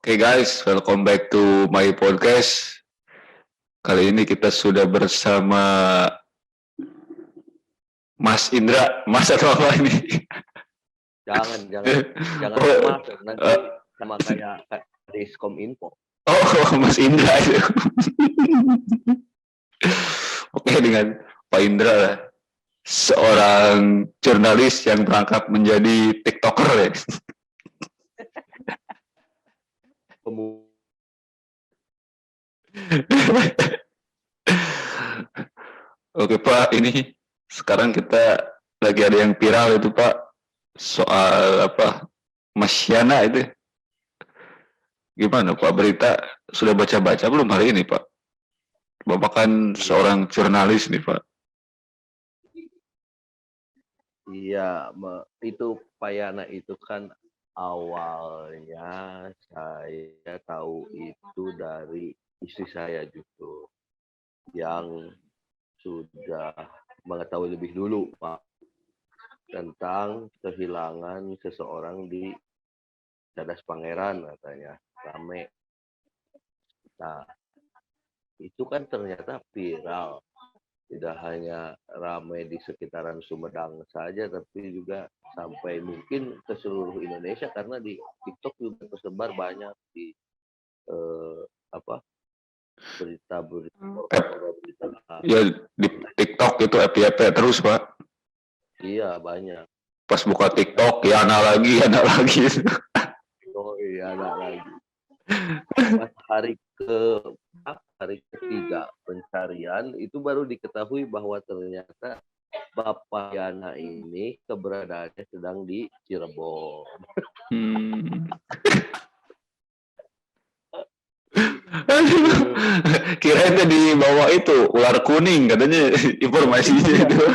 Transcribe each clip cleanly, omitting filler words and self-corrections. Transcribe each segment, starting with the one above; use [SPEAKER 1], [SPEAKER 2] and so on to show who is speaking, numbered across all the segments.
[SPEAKER 1] Oke guys, welcome back to my podcast. Kali ini kita sudah bersama Mas Indra. Mas atau apa ini?
[SPEAKER 2] Jangan
[SPEAKER 1] Oh,
[SPEAKER 2] Mas, nanti sama kayak Diskom Info.
[SPEAKER 1] Mas Indra. Oke, dengan Pak Indra lah. Seorang jurnalis yang berangkat menjadi TikToker ya. Oke Pak, ini sekarang kita lagi ada yang viral itu Pak, soal apa, Mas Yana itu. Gimana Pak, berita sudah baca-baca belum hari ini Pak? Bapak kan seorang jurnalis nih Pak.
[SPEAKER 2] Iya, itu Pak Yana itu kan awalnya saya tahu itu dari istri saya justru yang sudah mengetahui lebih dulu Pak tentang kehilangan seseorang di Cadas Pangeran katanya rame. Nah, itu kan ternyata viral. Tidak hanya ramai di sekitaran Sumedang saja, tapi juga sampai mungkin ke seluruh Indonesia karena di TikTok juga tersebar banyak di berita-berita.
[SPEAKER 1] Ya di TikTok itu FYP terus Pak.
[SPEAKER 2] Iya banyak.
[SPEAKER 1] Pas buka TikTok ya anak lagi.
[SPEAKER 2] Oh iya anak lagi. Pas hari ketiga pencarian itu baru diketahui bahwa ternyata Bapak Yana ini keberadaannya sedang di Cirebon.
[SPEAKER 1] Kirain tadi bawa itu ular kuning katanya informasinya itu.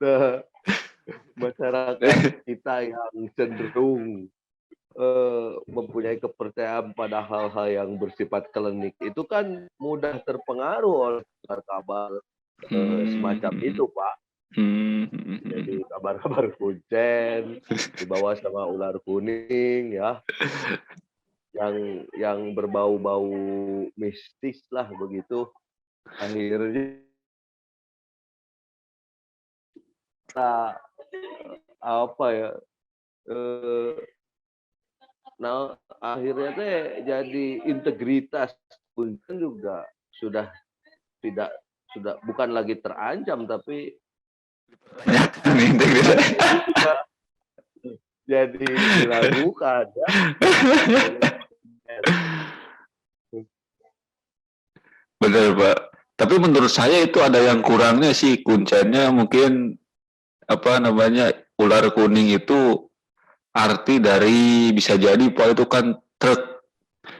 [SPEAKER 2] Nah, masyarakat kita yang cenderung mempunyai kepercayaan pada hal-hal yang bersifat klinik itu kan mudah terpengaruh oleh kabar-kabar semacam itu Pak. Jadi kabar-kabar kucing dibawa sama ular kuning ya, yang berbau-bau mistis lah begitu. Akhirnya apa ya? Nah akhirnya teh jadi integritas pun juga sudah bukan lagi terancam tapi jadi diragukan ya.
[SPEAKER 1] Benar Pak. Tapi menurut saya itu ada yang kurangnya sih, kuncinya mungkin apa namanya, ular kuning itu arti dari bisa jadi Pak itu kan truk,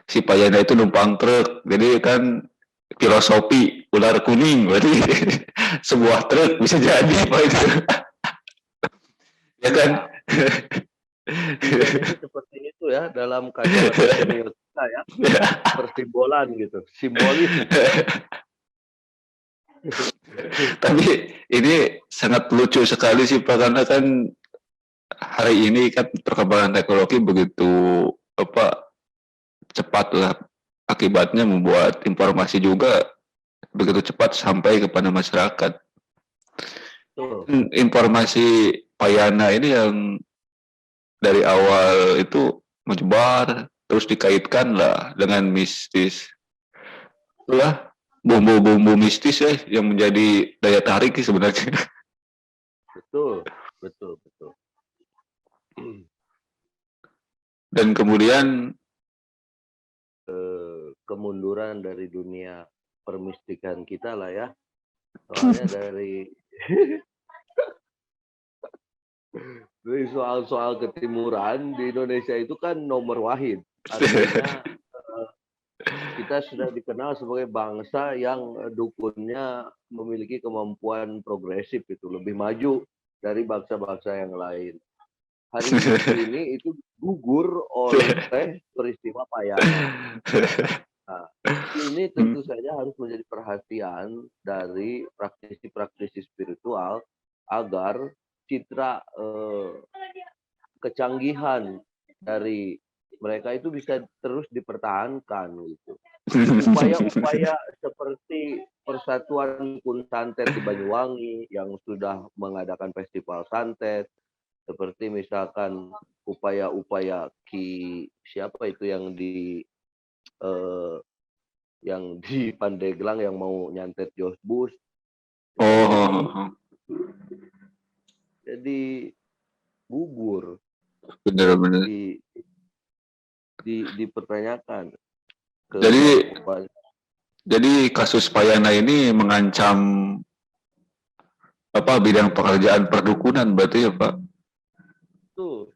[SPEAKER 1] si Pak Yana itu numpang truk, jadi kan filosofi ular kuning berarti sebuah truk bisa jadi Pak itu. Ya kan?
[SPEAKER 2] Bisa jadi seperti itu ya dalam kacamata semiotika ya, persimbolan gitu, simbolis.
[SPEAKER 1] Tapi ini sangat lucu sekali sih Pak, karena kan hari ini kan perkembangan teknologi begitu apa cepat lah, akibatnya membuat informasi juga begitu cepat sampai kepada masyarakat. Informasi Payana ini yang dari awal itu menyebar terus dikaitkan lah dengan mistis. Itulah bumbu-bumbu mistis ya yang menjadi daya tarik sebenarnya.
[SPEAKER 2] Betul.
[SPEAKER 1] Dan kemudian
[SPEAKER 2] kemunduran dari dunia permistikan kita lah ya. Soalnya dari soal-soal ketimuran di Indonesia itu kan nomor wahid. Artinya kita sudah dikenal sebagai bangsa yang dukunnya memiliki kemampuan progresif itu lebih maju dari bangsa-bangsa yang lain. Hari ini itu gugur oleh peristiwa Payana. Nah, ini tentu saja harus menjadi perhatian dari praktisi-praktisi spiritual agar citra kecanggihan dari mereka itu bisa terus dipertahankan gitu. Upaya-upaya seperti Persatuan Dukun Santet di Banyuwangi yang sudah mengadakan festival santet, seperti misalkan upaya-upaya siapa itu eh, yang di Pandeglang yang mau nyantet Jos Bus,
[SPEAKER 1] Oh,
[SPEAKER 2] jadi gugur,
[SPEAKER 1] bener-bener.
[SPEAKER 2] di dipertanyakan
[SPEAKER 1] Jadi
[SPEAKER 2] kemampuan.
[SPEAKER 1] jadi kasus Payana ini mengancam apa bidang pekerjaan perdukunan berarti ya Pak?
[SPEAKER 2] Itu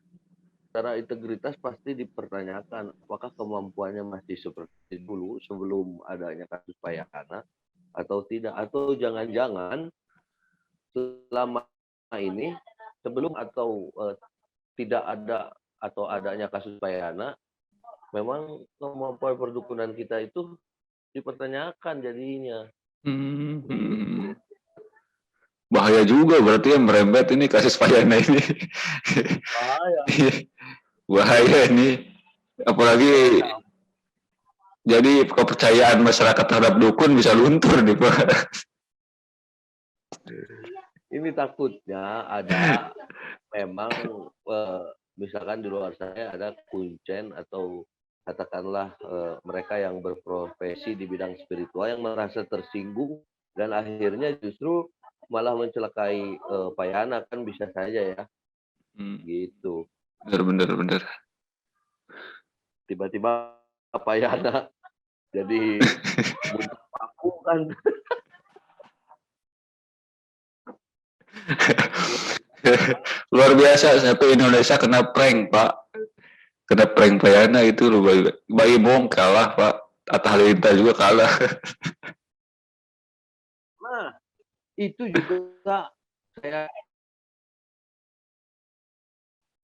[SPEAKER 2] secara integritas pasti dipertanyakan apakah kemampuannya masih seperti dulu sebelum adanya kasus Payana atau tidak, atau jangan-jangan selama ini sebelum atau tidak ada atau adanya kasus Payana memang kemampuan perdukunan kita itu dipertanyakan jadinya.
[SPEAKER 1] Hmm. Bahaya juga berarti yang merembet ini kasus Payana ini.
[SPEAKER 2] Bahaya.
[SPEAKER 1] Bahaya ini. Apalagi jadi kepercayaan masyarakat terhadap dukun bisa luntur nih Pak.
[SPEAKER 2] Ini takutnya ada memang misalkan di luar sana ada kuncen atau katakanlah mereka yang berprofesi di bidang spiritual yang merasa tersinggung dan akhirnya justru malah mencelakai Payana, kan bisa saja ya gitu.
[SPEAKER 1] Bener.
[SPEAKER 2] Tiba-tiba Payana jadi muncul paku kan.
[SPEAKER 1] Luar biasa satu Indonesia kena prank Pak. Kena prank Payana itu loh Bayi Bong kalah Pak. Atta Halilintar juga kalah.
[SPEAKER 2] Nah, itu juga saya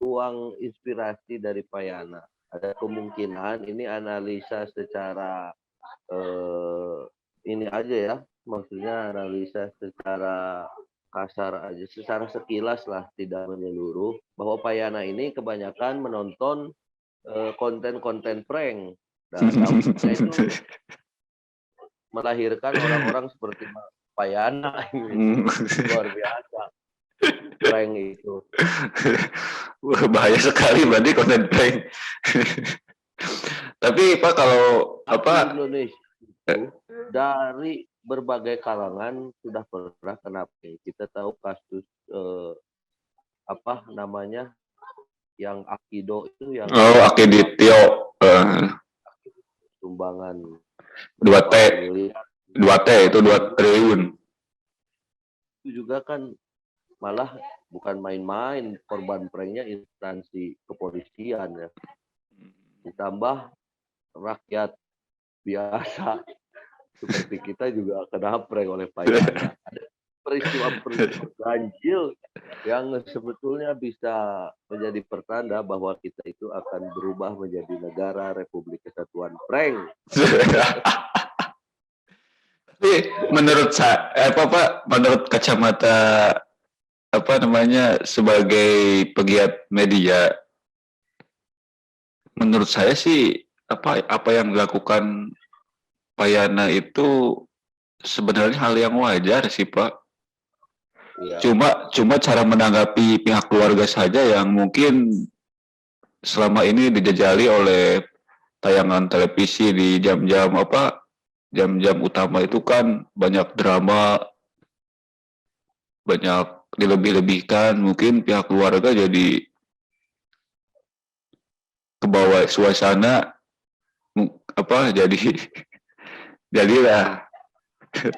[SPEAKER 2] ruang inspirasi dari Payana. Ada kemungkinan ini analisa secara ini aja ya, maksudnya analisa secara kasar aja, secara sekilas lah, tidak menyeluruh, bahwa Payana ini kebanyakan menonton konten-konten prank dan dampaknya itu melahirkan orang-orang seperti Payana ini. Luar biasa prank itu.
[SPEAKER 1] Bahaya sekali berarti konten prank. Tapi Pak kalau
[SPEAKER 2] Di
[SPEAKER 1] apa
[SPEAKER 2] Indonesia itu dari berbagai kalangan sudah pernah kena prank. Kita tahu kasus apa namanya yang Akido itu yang
[SPEAKER 1] oh Akiditio
[SPEAKER 2] sumbangan
[SPEAKER 1] 2T
[SPEAKER 2] berapa miliar
[SPEAKER 1] 2T itu 2 triliun.
[SPEAKER 2] itu juga kan malah bukan main-main, korban pranknya instansi kepolisian ya, ditambah rakyat biasa seperti kita juga kena prank oleh Payana. Ada peristiwa-peristiwa ganjil yang sebetulnya bisa menjadi pertanda bahwa kita itu akan berubah menjadi negara Republik Kesatuan Prank.
[SPEAKER 1] Tapi menurut saya apa Pak menurut kacamata apa namanya sebagai pegiat media menurut saya sih apa yang dilakukan Payana itu sebenarnya hal yang wajar sih Pak.
[SPEAKER 2] Ya,
[SPEAKER 1] Cuma cara menanggapi pihak keluarga saja yang mungkin selama ini dijajali oleh tayangan televisi di jam-jam utama itu kan banyak drama, banyak dilebih-lebihkan, mungkin pihak keluarga jadi kebawa suasana jadi jadilah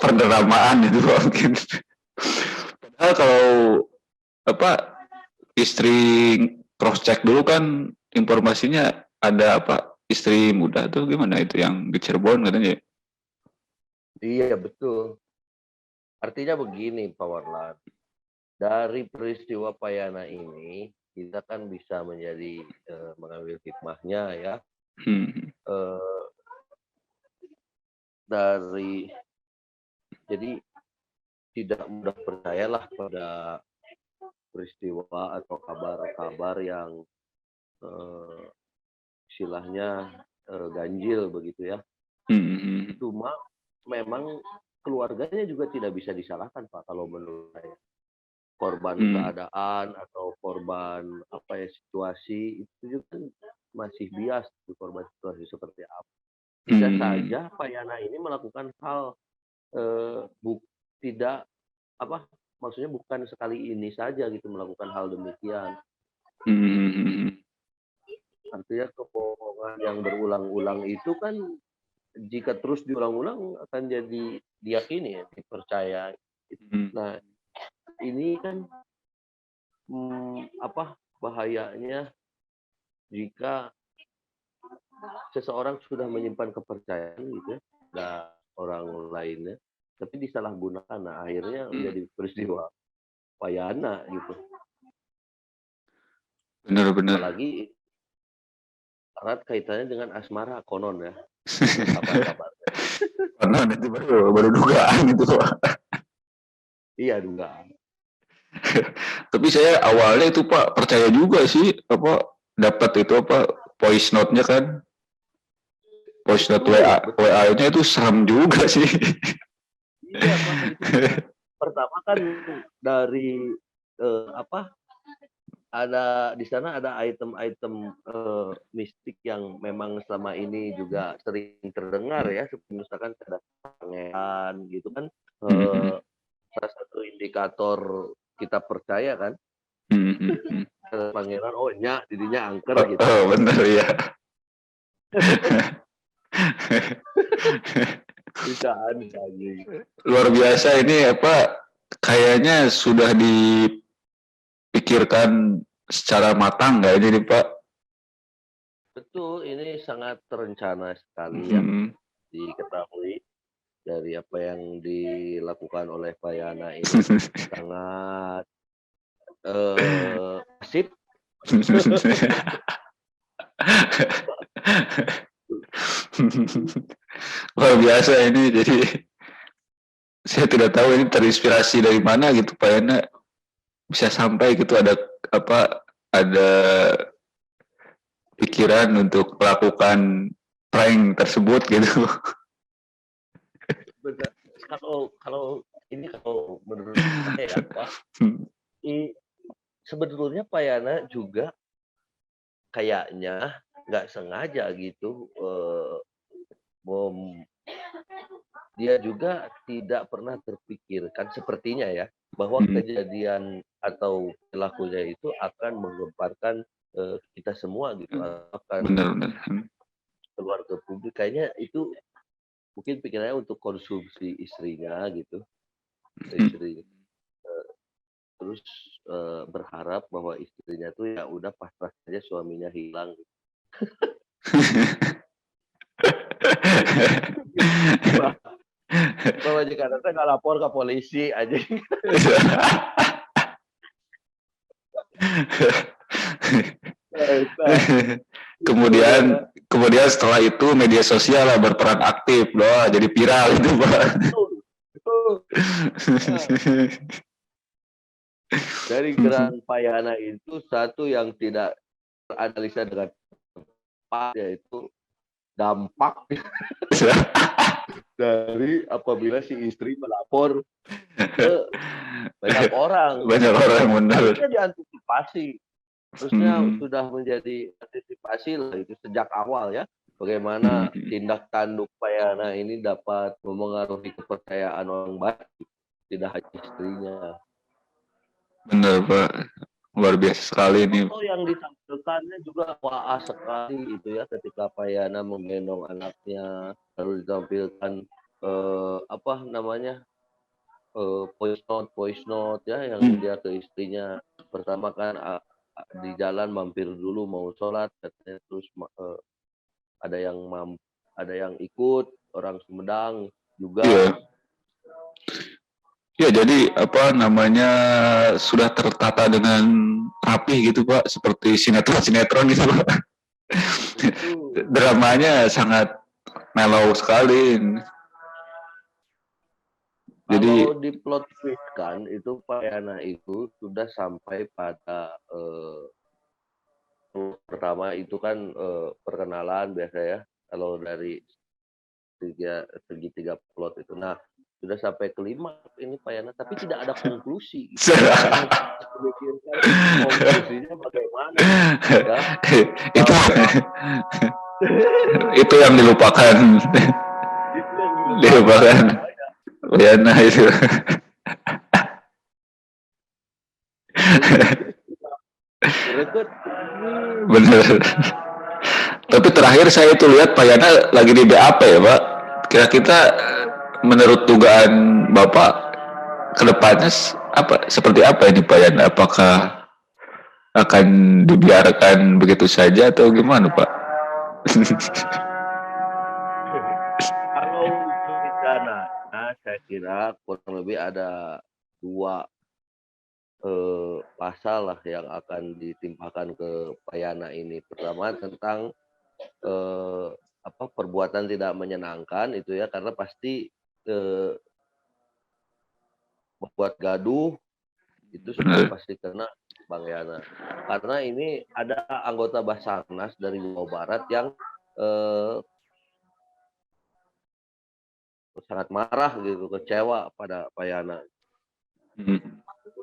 [SPEAKER 1] pendramaan itu mungkin. Padahal kalau apa istri cross check dulu kan informasinya ada istri muda tuh gimana itu yang di Cirebon katanya.
[SPEAKER 2] iya betul. Artinya begini Pak Warlan, dari peristiwa Payana ini kita kan bisa menjadi mengambil hikmahnya ya. Eh, jadi tidak mudah percayalah pada peristiwa atau kabar-kabar yang istilahnya ganjil begitu ya.
[SPEAKER 1] Hmm.
[SPEAKER 2] Cuma memang keluarganya juga tidak bisa disalahkan Pak kalau menurut saya. Korban
[SPEAKER 1] Hmm.
[SPEAKER 2] keadaan atau korban apa ya situasi itu juga kan masih bias tuh, korban situasi seperti apa. Bisa
[SPEAKER 1] Hmm.
[SPEAKER 2] saja Pak Yana ini melakukan hal tidak apa maksudnya bukan sekali ini saja gitu melakukan hal demikian.
[SPEAKER 1] Hmm.
[SPEAKER 2] Artinya kebohongan yang berulang-ulang itu kan jika terus diulang-ulang akan jadi diyakini ya, dipercaya.
[SPEAKER 1] Hmm.
[SPEAKER 2] Nah, ini kan apa bahayanya jika seseorang sudah menyimpan kepercayaan gitu ya, dan orang lainnya, tapi disalahgunakan. Nah, akhirnya
[SPEAKER 1] Hmm.
[SPEAKER 2] menjadi peristiwa payana gitu.
[SPEAKER 1] Benar-benar.
[SPEAKER 2] Apalagi erat kaitannya dengan asmara konon ya, kabar-kabar.
[SPEAKER 1] Karena itu baru dugaan itu Pak.
[SPEAKER 2] Iya dugaan.
[SPEAKER 1] Tapi saya awalnya itu Pak percaya juga sih apa dapat itu apa voice note-nya kan. Voice note WA
[SPEAKER 2] Betul, betul.
[SPEAKER 1] WA-nya itu serem juga sih.
[SPEAKER 2] Iya Pak, itu pertama kan dari apa ada di sana ada item-item mistik yang memang selama ini juga sering terdengar ya, seperti misalkan ada pangeran gitu kan,
[SPEAKER 1] Hmm.
[SPEAKER 2] salah satu indikator kita percaya kan,
[SPEAKER 1] Hmm.
[SPEAKER 2] pangeran oh nya dirinya angker
[SPEAKER 1] Oh,
[SPEAKER 2] gitu.
[SPEAKER 1] oh benar ya.
[SPEAKER 2] Bisaan anjing.
[SPEAKER 1] Luar biasa ini apa kayaknya sudah dipikirkan secara matang nggak ini nih Pak?
[SPEAKER 2] Betul, ini sangat terencana sekali ya,
[SPEAKER 1] Hmm.
[SPEAKER 2] diketahui dari apa yang dilakukan oleh Payana ini sangat masif.
[SPEAKER 1] Luar biasa ini jadi saya tidak tahu ini terinspirasi dari mana gitu Pak Yana bisa sampai gitu apa ada pikiran untuk melakukan prank tersebut gitu.
[SPEAKER 2] Benar. Kalau ini kalau menurut saya ya Pak, sebetulnya Pak Yana juga kayaknya nggak sengaja gitu, dia juga tidak pernah terpikirkan sepertinya ya, bahwa kejadian atau perilakunya itu akan menggemparkan, kita semua gitu, akan
[SPEAKER 1] Benar-benar.
[SPEAKER 2] keluar ke publik. Kayaknya itu mungkin pikirannya untuk konsumsi istrinya gitu, istri terus, berharap bahwa istrinya tuh ya udah pasrah saja suaminya hilang. Bahwa jika nanti nggak lapor ke polisi aja.
[SPEAKER 1] kemudian kemudian setelah itu media sosial lah berperan aktif loh jadi viral itu Pak.
[SPEAKER 2] Betul, betul. Nah, dari gerakan Payana itu satu yang tidak teranalisa dengan tepat yaitu dampak dari apabila si istri melapor ke banyak orang.
[SPEAKER 1] Banyak orang benar.
[SPEAKER 2] Harusnya diantisipasi, harusnya sudah menjadi antisipasi lah itu sejak awal ya. Bagaimana tindak tanduk Payana ini dapat memengaruhi kepercayaan orang banyak, tidak hanya istrinya.
[SPEAKER 1] Benar Pak, luar biasa sekali ini.
[SPEAKER 2] Foto yang ditampilkannya juga wah sekali itu ya ketika Payana menggendong anaknya lalu ditampilkan apa namanya voice note ya yang dia ke istrinya pertama kan di jalan mampir dulu mau sholat katanya terus ada yang ada yang ikut orang Sumedang juga.
[SPEAKER 1] Iya. Ya, jadi apa namanya sudah tertata dengan rapi gitu Pak, seperti sinetron-sinetron gitu Pak. Dramanya sangat mellow sekali. Jadi
[SPEAKER 2] Kalau di plot twist kan itu Pak Yana itu sudah sampai pada pertama itu kan perkenalan biasa ya. Kalau dari segitiga plot itu. Nah, sudah sampai kelima ini Pak Yana, tapi tidak ada konklusi. Yang dipikirkan konklusinya bagaimana? Ya,
[SPEAKER 1] itu
[SPEAKER 2] bahwa
[SPEAKER 1] itu yang dilupakan.
[SPEAKER 2] itu yang
[SPEAKER 1] Dilupakan. Yana itu.
[SPEAKER 2] Berikut
[SPEAKER 1] Bener. Tapi terakhir saya tuh lihat Pak Yana lagi di BAP ya Pak. Kira-kira menurut dugaan Bapak kedepannya apa seperti apa ini Pak Yana? Apakah akan dibiarkan begitu saja atau gimana Pak?
[SPEAKER 2] kalau bencana, nah saya kira kurang lebih ada dua pasal lah yang akan ditimpakan ke Payana ini. Pertama tentang perbuatan tidak menyenangkan itu ya, karena pasti membuat gaduh itu sudah pasti kena Bang Yana. Karena ini ada anggota Basarnas dari Jawa Barat yang sangat marah gitu, kecewa pada Payana.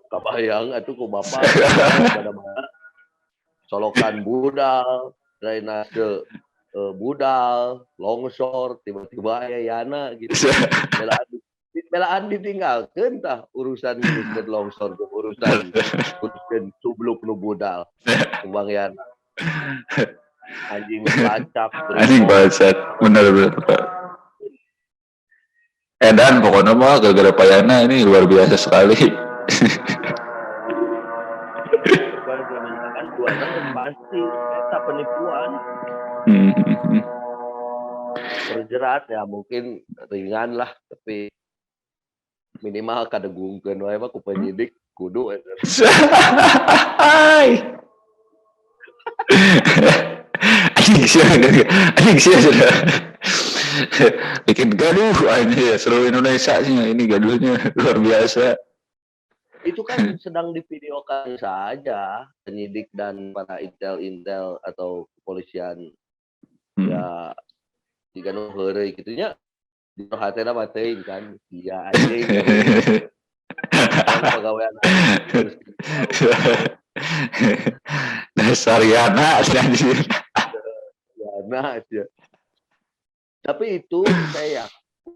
[SPEAKER 2] Kebayang itu ku bapak pada mana solokan budal, drainase budal, longsor, tiba-tiba Yana gitu. Belaan ditinggalkan tah urusan longsor, urusan subluk nu budal. Bang Yana. Anjing pelacak.
[SPEAKER 1] Anjing pelacak, benar-benar Pak. Dan pokoknya mah gara-gara Payana ini luar biasa sekali.
[SPEAKER 2] Kan buatan pasti eta penipuan. Terjerat ya mungkin ringan lah, tapi minimal kadegungkeun wae mah ku penyidik kudu eta.
[SPEAKER 1] Anjing sih sudah bikin gaduh aja seluruh Indonesia sih ini gaduhnya luar biasa.
[SPEAKER 2] Itu kan sedang divideokan saja penyidik dan para intel atau kepolisian ya jika nu heureuy kitu nya di hatena mah teuing kan iya anjing pegawaian
[SPEAKER 1] dasar Yana anjing
[SPEAKER 2] Yana aja. Tapi itu saya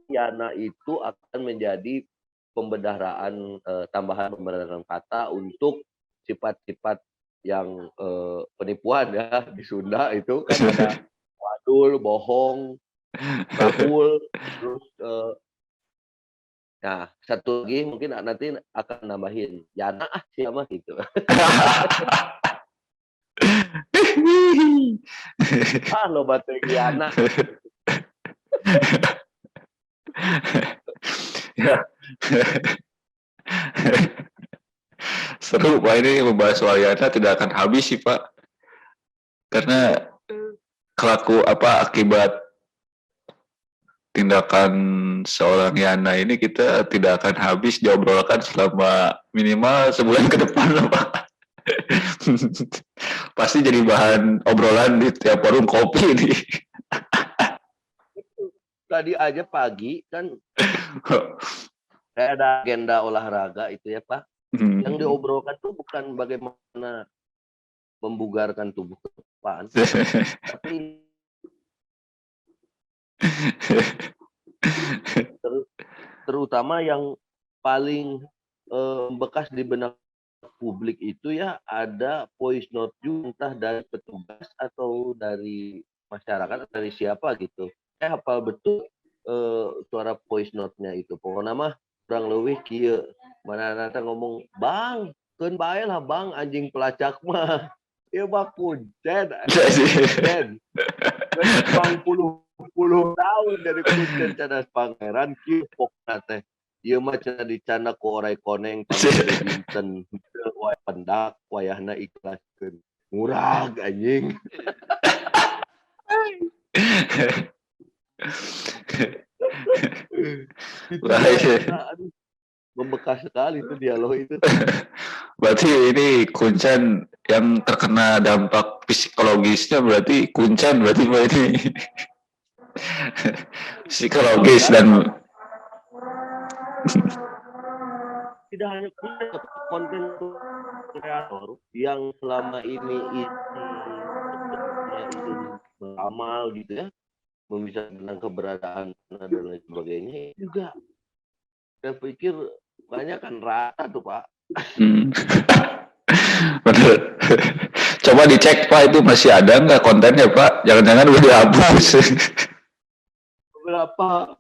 [SPEAKER 2] Yana itu akan menjadi pembedaharaan tambahan pembedaharaan kata untuk sifat-sifat yang penipuan ya di Sunda itu kan ada wadul, bohong, rapul, terus nah satu lagi mungkin nanti akan nambahin Yana siapa gitu. Lo bate Yana.
[SPEAKER 1] Seru Pak, ini membahas soal Yana tidak akan habis sih Pak, karena akibat tindakan seorang Yana ini kita tidak akan habis diobrolkan selama minimal sebulan ke depan loh Pak. Pasti jadi bahan obrolan di tiap warung kopi nih.
[SPEAKER 2] Tadi aja pagi kan kayak ada agenda olahraga itu ya Pak. Yang diobrolkan tuh bukan bagaimana membugarkan tubuh ke depan, tapi terutama yang paling bekas di benak publik itu ya ada voice note entah dari petugas atau dari masyarakat atau dari siapa gitu. Hafal betul suara voice note-nya itu. Pokoknya mah kurang lebih kieu. Mana nanti ngomong, "Bang, keun bae lah Bang, anjing pelacak mah." Ya mah kuncen. Bang puluh tahun dari kuncen cadas pangeran kieu pokna teh. Ieu mah cenah dicana ku orai koneng pangeudeung dinten wae pendak wayahna ikhlaskeun. Murag anjing. Membekas sekali itu dialog itu.
[SPEAKER 1] Berarti ini Kuncen yang terkena dampak psikologisnya berarti Kuncen berarti Pak ini. Psikologis dan
[SPEAKER 2] tidak hanya konten kreator yang selama ini itu beramal gitu ya, membicarakan tentang keberadaan dan lain sebagainya juga. Saya pikir banyak kan rata tuh Pak.
[SPEAKER 1] Bener. Coba dicek Pak, itu masih ada nggak kontennya Pak? Jangan-jangan udah dihapus.
[SPEAKER 2] Beberapa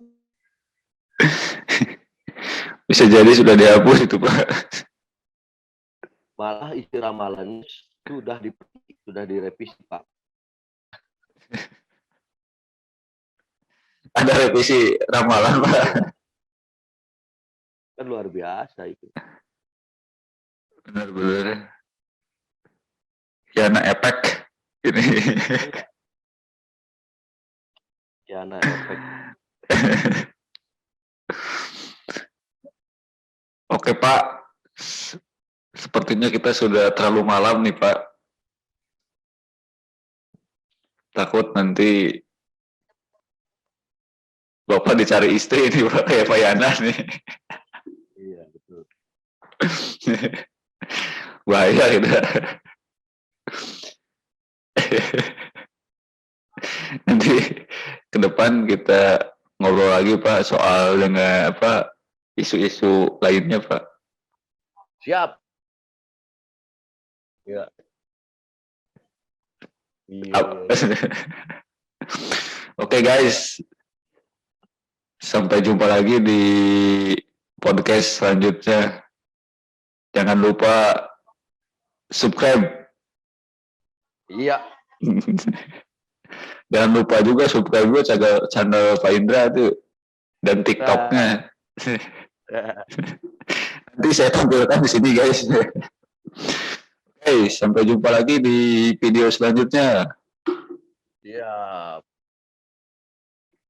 [SPEAKER 1] Bisa jadi sudah dihapus itu Pak.
[SPEAKER 2] malah isi ramalannya sudah direvisi Pak.
[SPEAKER 1] Ada revisi ramalan Pak.
[SPEAKER 2] Kan luar biasa itu.
[SPEAKER 1] Benar-benar. Yana efek ini.
[SPEAKER 2] Yana efek.
[SPEAKER 1] Oke Pak, sepertinya kita sudah terlalu malam nih Pak. Takut nanti Bapak dicari istri ini Pak, kayak Pak Yana nih.
[SPEAKER 2] Iya betul.
[SPEAKER 1] Bahaya gitu. Nanti ke depan kita ngobrol lagi Pak soal dengan apa isu-isu lainnya Pak.
[SPEAKER 2] Siap. Ya. Iya.
[SPEAKER 1] Oke guys, sampai jumpa lagi di podcast selanjutnya. Jangan lupa subscribe.
[SPEAKER 2] Iya.
[SPEAKER 1] Jangan lupa juga subscribe gue channel Pak Indra tuh dan TikToknya. Nanti saya tampilkan di sini guys. Oke, sampai jumpa lagi di video selanjutnya.
[SPEAKER 2] Siap.